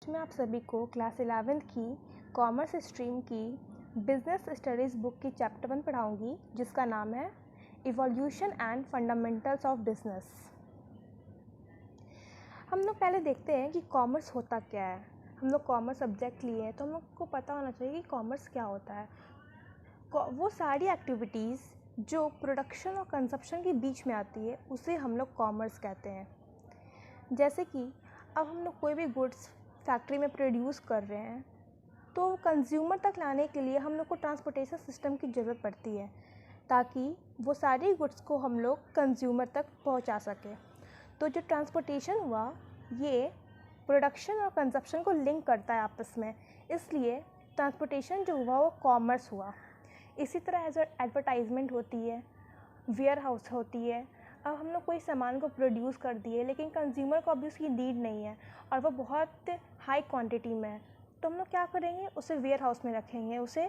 आज मैं आप सभी को क्लास 11th की कॉमर्स स्ट्रीम की बिजनेस स्टडीज़ बुक की चैप्टर 1 पढ़ाऊंगी, जिसका नाम है evolution and fundamentals of business. हम लोग पहले देखते हैं कि कॉमर्स होता क्या है। हम लोग कॉमर्स सब्जेक्ट लिए हैं तो हम लोग को पता होना चाहिए कि कॉमर्स क्या होता है। वो सारी एक्टिविटीज़ जो प्रोडक्शन और कंजप्शन के बीच में आती है उसे हम लोग कॉमर्स कहते हैं। जैसे कि अब हम लोग कोई भी गुड्स फैक्ट्री में प्रोड्यूस कर रहे हैं तो कंज्यूमर तक लाने के लिए हम लोग को ट्रांसपोर्टेशन सिस्टम की ज़रूरत पड़ती है, ताकि वो सारी गुड्स को हम लोग कंज्यूमर तक पहुंचा सकें। तो जो ट्रांसपोर्टेशन हुआ ये प्रोडक्शन और कंजप्शन को लिंक करता है आपस में, इसलिए ट्रांसपोर्टेशन जो हुआ वो कॉमर्स हुआ। इसी तरह एज एडवर्टाइजमेंट होती है, वेयर हाउस होती है। अब हम लोग कोई सामान को प्रोड्यूस कर दिए लेकिन कंज्यूमर को अभी उसकी नीड नहीं है और वो बहुत हाई क्वांटिटी में है, तो हम लोग क्या करेंगे, उसे वेयर हाउस में रखेंगे, उसे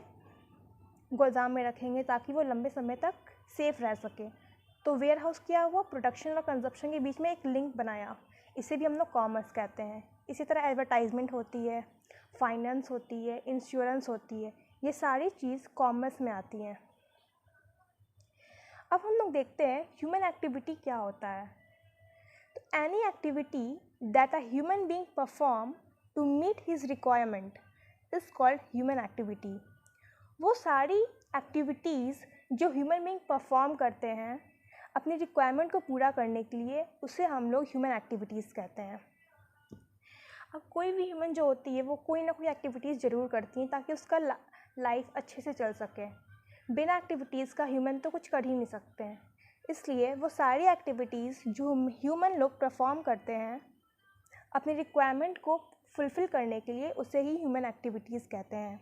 गोदाम में रखेंगे ताकि वो लंबे समय तक सेफ़ रह सके। तो वेयर हाउस क्या हुआ, प्रोडक्शन और कंजप्शन के बीच में एक लिंक बनाया, इसे भी हम लोग कॉमर्स कहते हैं। इसी तरह एडवर्टाइजमेंट होती है, फाइनेंस होती है, इंश्योरेंस होती है, ये सारी चीज़ कॉमर्स में आती हैं। अब हम लोग देखते हैं ह्यूमन एक्टिविटी क्या होता है। तो any activity that a human being perform to meet his requirement is called human activity. वो सारी एक्टिविटीज़ जो ह्यूमन बीइंग परफॉर्म करते हैं अपनी रिक्वायरमेंट को पूरा करने के लिए, उसे हम लोग ह्यूमन एक्टिविटीज़ कहते हैं। अब कोई भी ह्यूमन जो होती है वो कोई ना कोई एक्टिविटीज़ ज़रूर करती हैं ताकि उसका लाइफ अच्छे से चल सके। बिना एक्टिविटीज़ का ह्यूमन तो कुछ कर ही नहीं सकते हैं, इसलिए वो सारी एक्टिविटीज़ जो ह्यूमन लोग परफॉर्म करते हैं अपनी रिक्वायरमेंट को फुलफ़िल करने के लिए, उसे ही ह्यूमन एक्टिविटीज़ कहते हैं।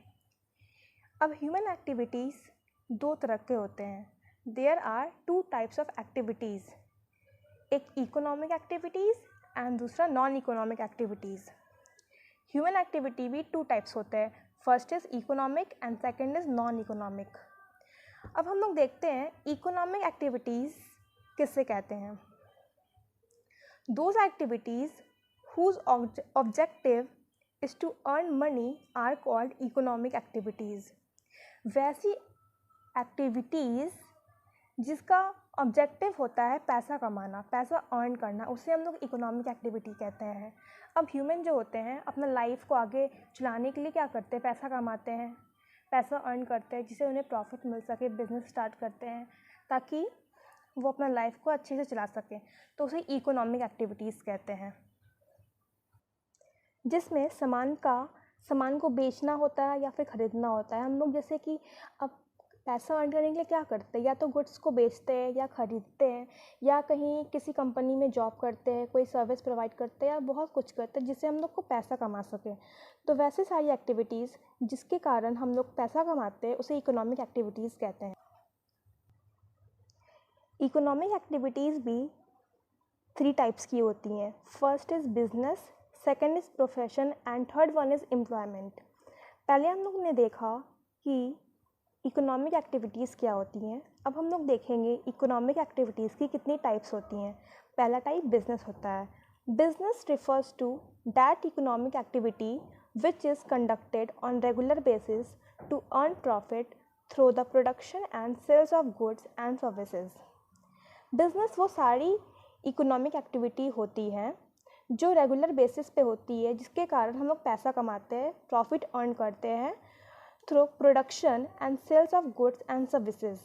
अब ह्यूमन एक्टिविटीज़ दो तरह के होते हैं। There are two types of activities, एक इकोनॉमिक एक्टिविटीज़ एंड दूसरा non economic activities. Human activity भी टू टाइप्स होते हैं, first is economic and second is non economic. अब हम लोग देखते हैं इकोनॉमिक एक्टिविटीज़ किससे कहते हैं। Those activities whose objective is to earn money are called economic activities। वैसी एक्टिविटीज़ जिसका ऑब्जेक्टिव होता है पैसा कमाना, पैसा अर्न करना, उसे हम लोग इकोनॉमिक एक्टिविटी कहते हैं। अब ह्यूमन जो होते हैं अपना लाइफ को आगे चलाने के लिए क्या करते हैं, पैसा कमाते हैं, पैसा अर्न करते हैं, जिससे उन्हें प्रॉफिट मिल सके, बिजनेस स्टार्ट करते हैं ताकि वो अपना लाइफ को अच्छे से चला सकें, तो उसे इकोनॉमिक एक्टिविटीज़ कहते हैं। जिसमें सामान को बेचना होता है या फिर ख़रीदना होता है। हम लोग जैसे कि अब पैसा अर्न करने के लिए क्या करते हैं, या तो गुड्स को बेचते हैं या ख़रीदते हैं, या कहीं किसी कंपनी में जॉब करते हैं, कोई सर्विस प्रोवाइड करते हैं, या बहुत कुछ करते हैं जिससे हम लोग को पैसा कमा सकें। तो वैसे सारी एक्टिविटीज़ जिसके कारण हम लोग पैसा कमाते हैं उसे इकोनॉमिक एक्टिविटीज़ कहते हैं। इकोनॉमिक एक्टिविटीज़ भी 3 टाइप्स की होती हैं। First is business, second is profession and third one is employment. पहले हम लोग ने देखा कि इकोनॉमिक एक्टिविटीज़ क्या होती हैं। अब हम लोग देखेंगे इकोनॉमिक एक्टिविटीज़ की कितनी टाइप्स होती हैं। पहला टाइप बिजनेस होता है। Business refers to that economic activity which is conducted on regular basis to earn profit through the production and sales of goods and services. Business वो सारी इकोनॉमिक एक्टिविटी होती है जो रेगुलर बेसिस पे होती है, जिसके कारण हम लोग पैसा कमाते हैं, प्रॉफिट अर्न करते हैं through production and sales of goods and services.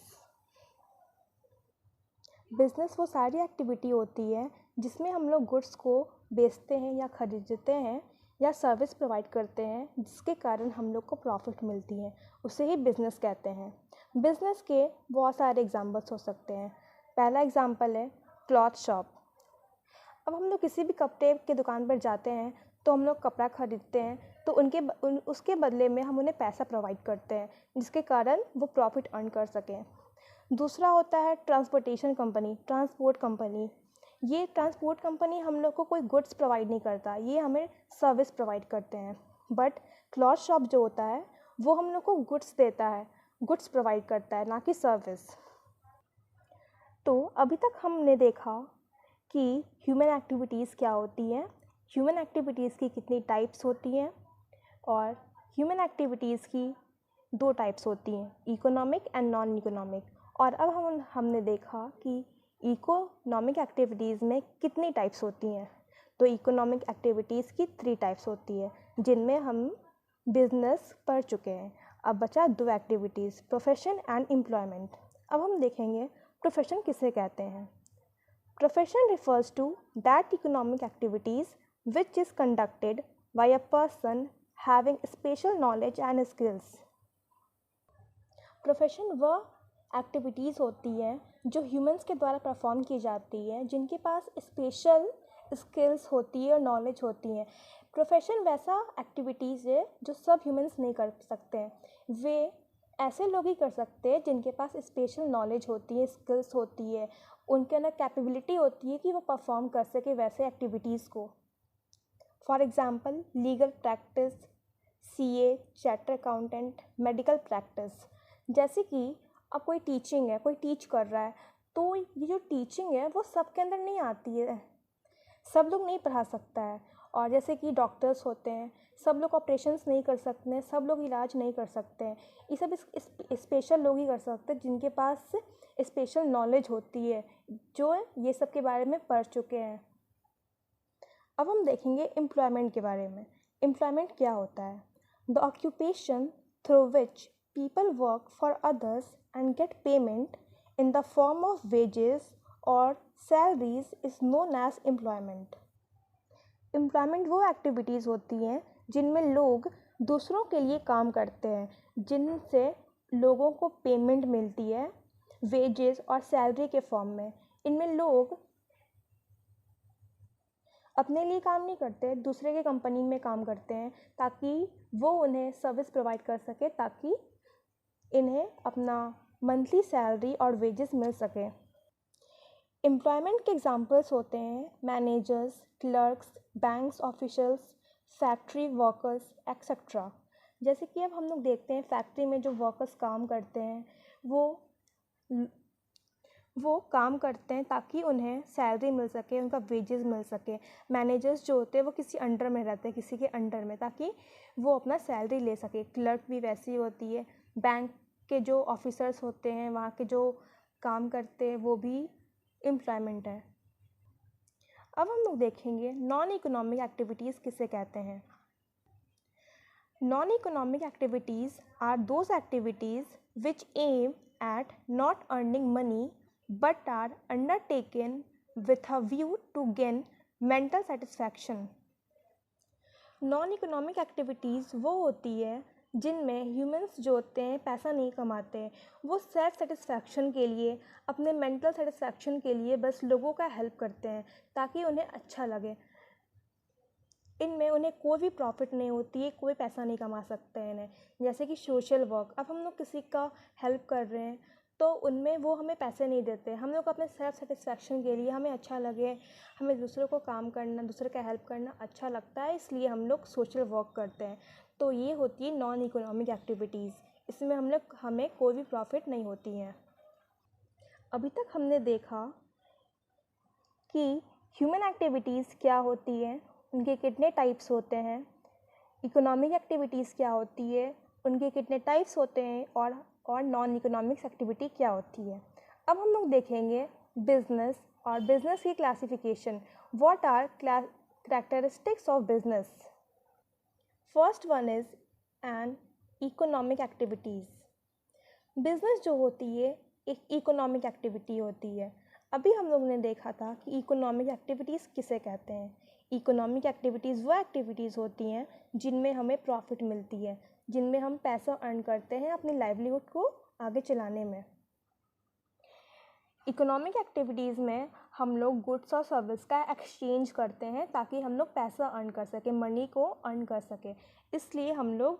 Business वो सारी एक्टिविटी होती है जिसमें हम लोग गुड्स को बेचते हैं या ख़रीदते हैं या सर्विस प्रोवाइड करते हैं, जिसके कारण हम लोग को प्रॉफिट मिलती है, उसे ही बिज़नेस कहते हैं। बिज़नेस के बहुत सारे एग्जांपल्स हो सकते हैं। पहला एग्जांपल है क्लॉथ शॉप। अब हम लोग किसी भी कपड़े की दुकान पर जाते हैं तो हम लोग कपड़ा ख़रीदते हैं, तो उसके बदले में हम उन्हें पैसा प्रोवाइड करते हैं, जिसके कारण वो प्रॉफिट अर्न कर सकें। दूसरा होता है ट्रांसपोर्टेशन कंपनी, ट्रांसपोर्ट कंपनी। ये ट्रांसपोर्ट कंपनी हम लोग को कोई गुड्स प्रोवाइड नहीं करता, ये हमें सर्विस प्रोवाइड करते हैं। बट क्लॉथ शॉप जो होता है वो हम लोग को गुड्स देता है, गुड्स प्रोवाइड करता है, ना कि सर्विस। तो अभी तक हमने देखा कि ह्यूमन एक्टिविटीज़ क्या होती हैं, ह्यूमन एक्टिविटीज़ की कितनी टाइप्स होती हैं, और ह्यूमन एक्टिविटीज़ की दो टाइप्स होती हैं, इकोनॉमिक एंड नॉन इकोनॉमिक। और अब हमने देखा कि इकोनॉमिक एक्टिविटीज़ में कितनी टाइप्स होती हैं। तो इकोनॉमिक एक्टिविटीज़ की 3 टाइप्स होती है, जिनमें हम बिजनेस पढ़ चुके हैं। अब बचा 2 एक्टिविटीज़, प्रोफेशन एंड एम्प्लॉयमेंट। अब हम देखेंगे प्रोफेशन किसे कहते हैं। Profession refers to that economic activities which is conducted by a person having special knowledge and skills. Profession वह एक्टिविटीज़ होती हैं जो ह्यूमंस के द्वारा परफॉर्म की जाती है, जिनके पास स्पेशल स्किल्स होती है और नॉलेज होती हैं। प्रोफेशन वैसा एक्टिविटीज़ है जो सब ह्यूमंस नहीं कर सकते हैं, वे ऐसे लोग ही कर सकते हैं जिनके पास स्पेशल नॉलेज होती है, स्किल्स होती है, उनके अंदर कैपेबिलिटी होती है कि वो परफॉर्म कर सके वैसे एक्टिविटीज़ को। For example legal practice, CA, charter accountant, medical practice. जैसे कि अब कोई टीचिंग है, कोई टीच कर रहा है, तो ये जो टीचिंग है वो सबके अंदर नहीं आती है, सब लोग नहीं पढ़ा सकता है। और जैसे कि डॉक्टर्स होते हैं, सब लोग ऑपरेशंस नहीं कर सकते हैं, सब लोग इलाज नहीं कर सकते हैं। ये सब स्पेशल लोग ही कर सकते हैं जिनके पास स्पेशल नॉलेज होती है, जो ये सब के बारे में पढ़ चुके हैं। अब हम देखेंगे एम्प्लॉयमेंट के बारे में। एम्प्लॉयमेंट क्या होता है? The occupation through which people work for others and get payment in the form of wages or salaries is known as employment. Employment वो एक्टिविटीज़ होती हैं जिनमें लोग दूसरों के लिए काम करते हैं, जिनसे लोगों को पेमेंट मिलती है वेजेस और सैलरी के फॉर्म में। इनमें लोग अपने लिए काम नहीं करते, दूसरे के कंपनी में काम करते हैं ताकि वो उन्हें सर्विस प्रोवाइड कर सके, ताकि इन्हें अपना मंथली सैलरी और वेजेस मिल सके। एम्प्लॉयमेंट के एग्जांपल्स होते हैं managers, clerks, banks officials, factory workers etcetera. जैसे कि अब हम लोग देखते हैं फैक्ट्री में जो वर्कर्स काम करते हैं वो काम करते हैं ताकि उन्हें सैलरी मिल सके, उनका वेजेस मिल सके। मैनेजर्स जो होते हैं वो किसी अंडर में रहते हैं, किसी के अंडर में, ताकि वो अपना सैलरी ले सके। क्लर्क भी वैसी होती है। बैंक के जो ऑफिसर्स होते हैं, वहाँ के जो काम करते हैं, वो भी एम्प्लॉयमेंट है। अब हम लोग देखेंगे नॉन इकोनॉमिक एक्टिविटीज़ किसे कहते हैं। Non economic activities are those activities which aim at not earning money but are undertaken with a view to gain mental satisfaction. Non economic activities वो होती है जिनमें ह्यूमंस जो होते हैं पैसा नहीं कमाते हैं, वो सेल्फ सेटिस्फैक्शन के लिए, अपने मेंटल सेटिस्फैक्शन के लिए बस लोगों का हेल्प करते हैं ताकि उन्हें अच्छा लगे। इनमें उन्हें कोई भी प्रॉफिट नहीं होती है, कोई पैसा नहीं कमा सकते हैं इन्हें। जैसे कि सोशल वर्क, अब हम लोग किसी का हेल्प कर रहे हैं तो उनमें वो हमें पैसे नहीं देते, हम लोग अपने सेल्फ सेटिस्फैक्शन के लिए, हमें अच्छा लगे, हमें दूसरों को काम करना, दूसरे का हेल्प करना अच्छा लगता है, इसलिए हम लोग सोशल वर्क करते हैं। तो ये होती है नॉन इकोनॉमिक एक्टिविटीज़, इसमें हमें कोई भी प्रॉफिट नहीं होती हैं। अभी तक हमने देखा कि ह्यूमन एक्टिविटीज़ क्या होती हैं, उनके कितने टाइप्स होते हैं, इकोनॉमिक एक्टिविटीज़ क्या होती है, उनके कितने टाइप्स होते हैं, और नॉन इकोनॉमिक्स एक्टिविटी क्या होती है। अब हम लोग देखेंगे बिजनेस और बिजनेस की classification. What are characteristics of business? First one is an economic activities. Business जो होती है एक इकोनॉमिक एक्टिविटी होती है। अभी हम लोग ने देखा था कि इकोनॉमिक एक्टिविटीज़ किसे कहते हैं। इकोनॉमिक एक्टिविटीज़ वो एक्टिविटीज़ होती हैं जिनमें हमें प्रॉफिट मिलती है, जिनमें हम पैसा अर्न करते हैं अपनी लाइवलीहुड को आगे चलाने में। इकोनॉमिक एक्टिविटीज़ में हम लोग गुड्स और सर्विस का एक्सचेंज करते हैं ताकि हम लोग पैसा अर्न कर सकें, मनी को अर्न कर सकें, इसलिए हम लोग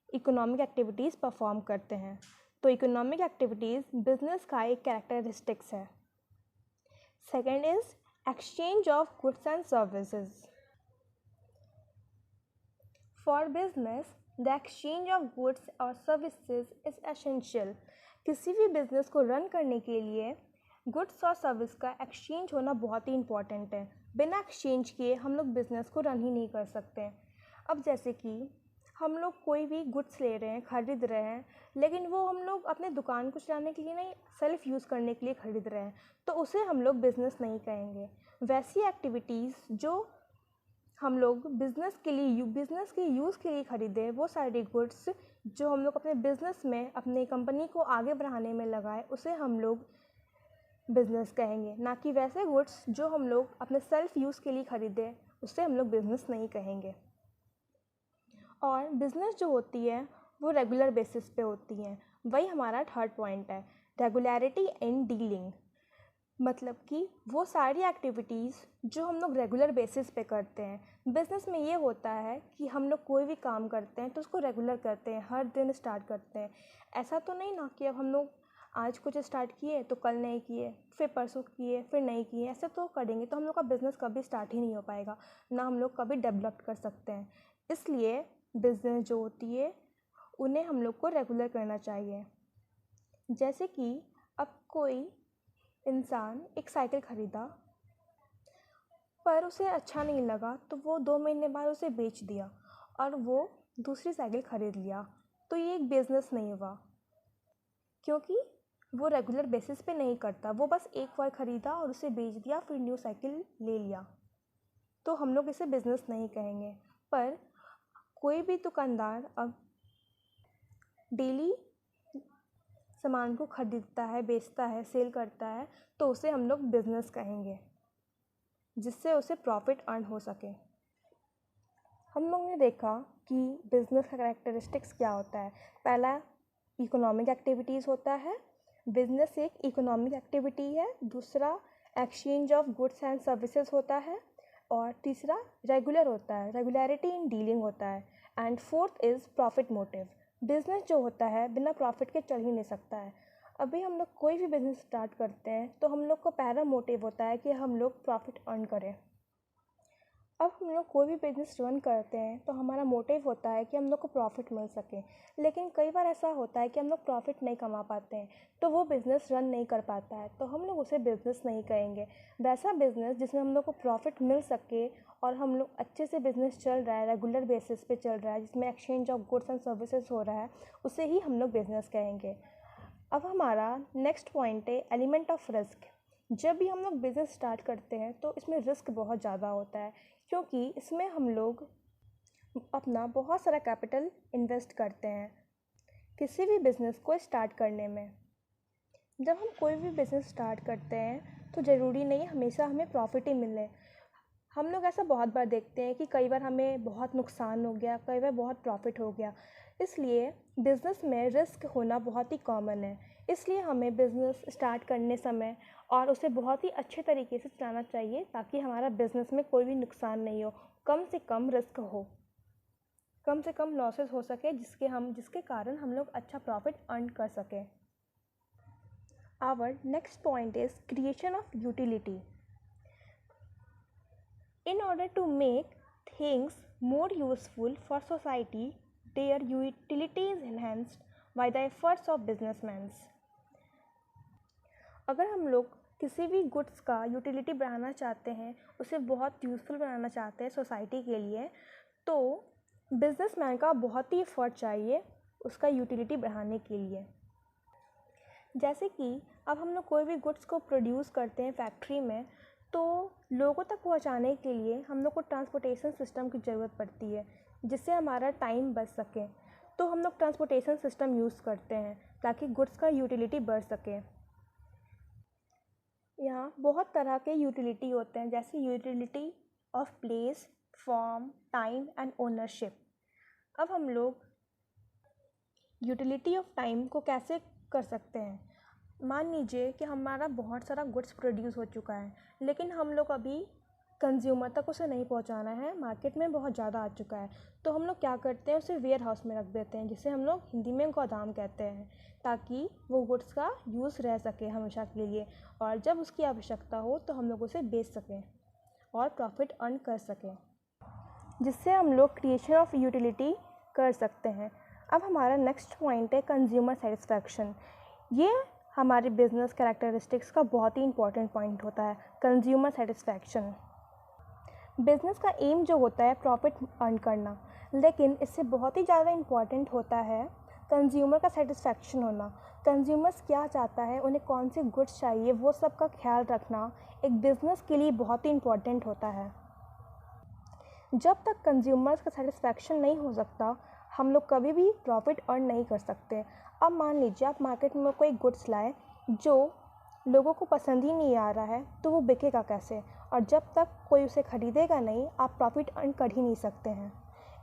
इकोनॉमिक एक्टिविटीज़ परफॉर्म करते हैं। तो इकोनॉमिक एक्टिविटीज़ बिजनेस का एक कैरेक्टरिस्टिक्स है। Second is exchange of goods and services. For business, the exchange of goods or services is essential. किसी भी बिजनेस को रन करने के लिए गुड्स और सर्विस का एक्सचेंज होना बहुत ही इम्पॉर्टेंट है। बिना एक्सचेंज किए हम लोग बिज़नेस को रन ही नहीं कर सकते। अब जैसे कि हम लोग कोई भी गुड्स ले रहे हैं, ख़रीद रहे हैं, लेकिन वो हम लोग अपने दुकान को चलाने के लिए नहीं, सेल्फ़ यूज़ करने के लिए ख़रीद रहे हैं, तो उसे हम लोग बिज़नेस नहीं कहेंगे। वैसी एक्टिविटीज़ जो हम लोग बिज़नेस के यूज़ के लिए ख़रीदें, वो सारी गुड्स जो हम लोग अपने बिज़नेस में अपनी कंपनी को आगे बढ़ाने में लगाए, उसे हम लोग बिज़नेस कहेंगे। ना कि वैसे गुड्स जो हम लोग अपने सेल्फ़ यूज़ के लिए ख़रीदें, उससे हम लोग बिज़नेस नहीं कहेंगे। और बिज़नेस जो होती है वो रेगुलर बेसिस पे होती हैं। वही हमारा थर्ड पॉइंट है, रेगुलरिटी इन डीलिंग। मतलब कि वो सारी एक्टिविटीज़ जो हम लोग रेगुलर बेसिस पे करते हैं। बिज़नेस में ये होता है कि हम लोग कोई भी काम करते हैं तो उसको रेगुलर करते हैं, हर दिन स्टार्ट करते हैं। ऐसा तो नहीं ना कि अब हम लोग आज कुछ स्टार्ट किए तो कल नहीं किए, फिर परसों किए, फिर नहीं किए। ऐसे तो करेंगे तो हम लोग का बिज़नेस कभी स्टार्ट ही नहीं हो पाएगा, ना हम लोग कभी डेवलप कर सकते हैं। इसलिए बिज़नेस जो होती है उन्हें हम लोग को रेगुलर करना चाहिए। जैसे कि अब कोई इंसान एक साइकिल ख़रीदा पर उसे अच्छा नहीं लगा, तो वो 2 महीने बाद उसे बेच दिया और वो दूसरी साइकिल ख़रीद लिया, तो ये एक बिज़नेस नहीं हुआ, क्योंकि वो रेगुलर बेसिस पे नहीं करता। वो बस एक बार ख़रीदा और उसे बेच दिया, फिर न्यू साइकिल ले लिया, तो हम लोग इसे बिज़नेस नहीं कहेंगे। पर कोई भी दुकानदार अब डेली सामान को ख़रीदता है, बेचता है, सेल करता है, तो उसे हम लोग बिज़नेस कहेंगे, जिससे उसे प्रॉफिट अर्न हो सके। हम लोग ने देखा कि बिज़नेस का कैरेक्टरिस्टिक्स क्या होता है। पहला इकोनॉमिक एक्टिविटीज़ होता है, बिज़नेस एक इकोनॉमिक एक्टिविटी है। दूसरा exchange of goods and services होता है। और तीसरा रेगुलर होता है, रेगुलरिटी इन डीलिंग होता है। And fourth is profit motive. Business जो होता है बिना प्रॉफिट के चल ही नहीं सकता है। अभी हम लोग कोई भी बिज़नेस स्टार्ट करते हैं तो हम लोग को पहला मोटिव होता है कि हम लोग प्रॉफिट अर्न करें। अब हम लोग कोई भी बिज़नेस रन करते हैं तो हमारा मोटिव होता है कि हम लोग को प्रॉफिट मिल सके, लेकिन कई बार ऐसा होता है कि हम लोग प्रॉफिट नहीं कमा पाते हैं, तो वो बिज़नेस रन नहीं कर पाता है, तो हम लोग उसे बिज़नेस नहीं कहेंगे। वैसा बिज़नेस जिसमें हम लोग को प्रॉफिट मिल सके और हम लोग अच्छे से बिज़नेस चल रहा है, रेगुलर बेसिस पे चल रहा है, जिसमें exchange of goods and services हो रहा है, उसे ही हम लोग बिज़नेस कहेंगे। अब हमारा नेक्स्ट पॉइंट है एलिमेंट ऑफ रिस्क। जब भी हम लोग बिज़नेस स्टार्ट करते हैं तो इसमें रिस्क बहुत ज़्यादा होता है, क्योंकि इसमें हम लोग अपना बहुत सारा कैपिटल इन्वेस्ट करते हैं किसी भी बिज़नेस को स्टार्ट करने में। जब हम कोई भी बिज़नेस स्टार्ट करते हैं तो ज़रूरी नहीं हमेशा हमें प्रॉफिट ही मिले। हम लोग ऐसा बहुत बार देखते हैं कि कई बार हमें बहुत नुकसान हो गया, कई बार बहुत प्रॉफिट हो गया। इसलिए बिज़नेस में रिस्क होना बहुत ही कॉमन है। इसलिए हमें बिज़नेस स्टार्ट करने समय और उसे बहुत ही अच्छे तरीके से चलाना चाहिए, ताकि हमारा बिज़नेस में कोई भी नुकसान नहीं हो, कम से कम रिस्क हो, कम से कम लॉसेस हो सके, जिसके कारण हम लोग अच्छा प्रॉफिट अर्न कर सकें। Our next point is creation of utility. In order to make things more useful for society, their utility is enhanced by the efforts of businessmen. अगर हम लोग किसी भी गुड्स का यूटिलिटी बढ़ाना चाहते हैं, उसे बहुत यूज़फुल बनाना चाहते हैं सोसाइटी के लिए, तो बिजनेसमैन का बहुत ही एफर्ट चाहिए उसका यूटिलिटी बढ़ाने के लिए। जैसे कि अब हम लोग कोई भी गुड्स को प्रोड्यूस करते हैं फैक्ट्री में, तो लोगों तक पहुंचाने के लिए हम लोग को ट्रांसपोर्टेशन सिस्टम की ज़रूरत पड़ती है, जिससे हमारा टाइम बच सके। तो हम लोग ट्रांसपोर्टेशन सिस्टम यूज़ करते हैं ताकि गुड्स का यूटिलिटी बढ़ सके। यहाँ बहुत तरह के यूटिलिटी होते हैं, जैसे utility of place, form, time and ownership. अब हम लोग यूटिलिटी ऑफ टाइम को कैसे कर सकते हैं। मान लीजिए कि हमारा बहुत सारा गुड्स प्रोड्यूस हो चुका है, लेकिन हम लोग अभी कंज्यूमर तक उसे नहीं पहुंचाना है, मार्केट में बहुत ज़्यादा आ चुका है, तो हम लोग क्या करते हैं, उसे वेयर हाउस में रख देते हैं, जिसे हम लोग हिंदी में गोदाम कहते हैं, ताकि वो गुड्स का यूज़ रह सके हमेशा के लिए, और जब उसकी आवश्यकता हो तो हम लोग उसे बेच सकें और प्रॉफिट अर्न कर सकें, जिससे हम लोग क्रिएशन ऑफ यूटिलिटी कर सकते हैं। अब हमारा नेक्स्ट पॉइंट है कंज्यूमर सेटिस्फैक्शन। ये हमारे बिजनेस कैरेक्टरिस्टिक्स का बहुत ही इंपॉर्टेंट पॉइंट होता है, कंज्यूमर सेटिस्फैक्शन। बिज़नेस का एम जो होता है प्रॉफिट अर्न करना, लेकिन इससे बहुत ही ज़्यादा इम्पॉर्टेंट होता है कंज्यूमर का सेटिस्फैक्शन होना। कंज्यूमर्स क्या चाहता है, उन्हें कौन से गुड्स चाहिए, वो सब का ख्याल रखना एक बिज़नेस के लिए बहुत ही इम्पॉर्टेंट होता है। जब तक कंज्यूमर्स का सेटिस्फैक्शन नहीं हो सकता, हम लोग कभी भी प्रॉफिट अर्न नहीं कर सकते। अब मान लीजिए आप मार्केट में कोई गुड्स लाए जो लोगों को पसंद ही नहीं आ रहा है, तो वो बिकेगा कैसे? और जब तक कोई उसे ख़रीदेगा नहीं, आप प्रॉफिट अर्न कर ही नहीं सकते हैं।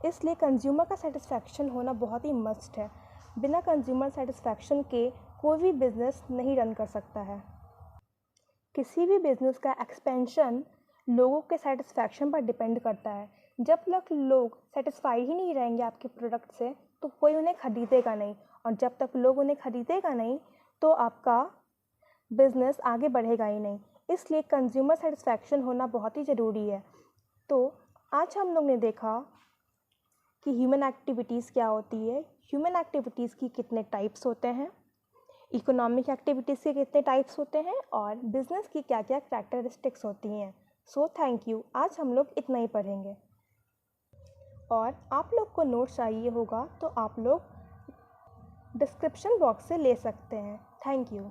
इसलिए कंज्यूमर का सेटिस्फैक्शन होना बहुत ही मस्ट है। बिना कंज्यूमर सेटिस्फैक्शन के कोई भी बिज़नेस नहीं रन कर सकता है। किसी भी बिज़नेस का एक्सपेंशन लोगों के सेटिस्फैक्शन पर डिपेंड करता है। जब तक लोग सेटिस्फाइड ही नहीं रहेंगे आपके प्रोडक्ट से, तो कोई उन्हें ख़रीदेगा नहीं, और जब तक लोग उन्हें ख़रीदेगा नहीं, तो आपका बिज़नेस आगे बढ़ेगा ही नहीं। इसलिए कंज्यूमर सेटिस्फैक्शन होना बहुत ही ज़रूरी है। तो आज हम लोग ने देखा कि ह्यूमन एक्टिविटीज़ क्या होती है, ह्यूमन एक्टिविटीज़ की कितने टाइप्स होते हैं, इकोनॉमिक एक्टिविटीज़ के कितने टाइप्स होते हैं, और बिज़नेस की क्या क्या कैरेक्टरिस्टिक्स होती हैं। So thank you. आज हम लोग इतना ही पढ़ेंगे, और आप लोग को नोट्स चाहिए होगा तो आप लोग डिस्क्रिप्शन बॉक्स से ले सकते हैं। Thank you.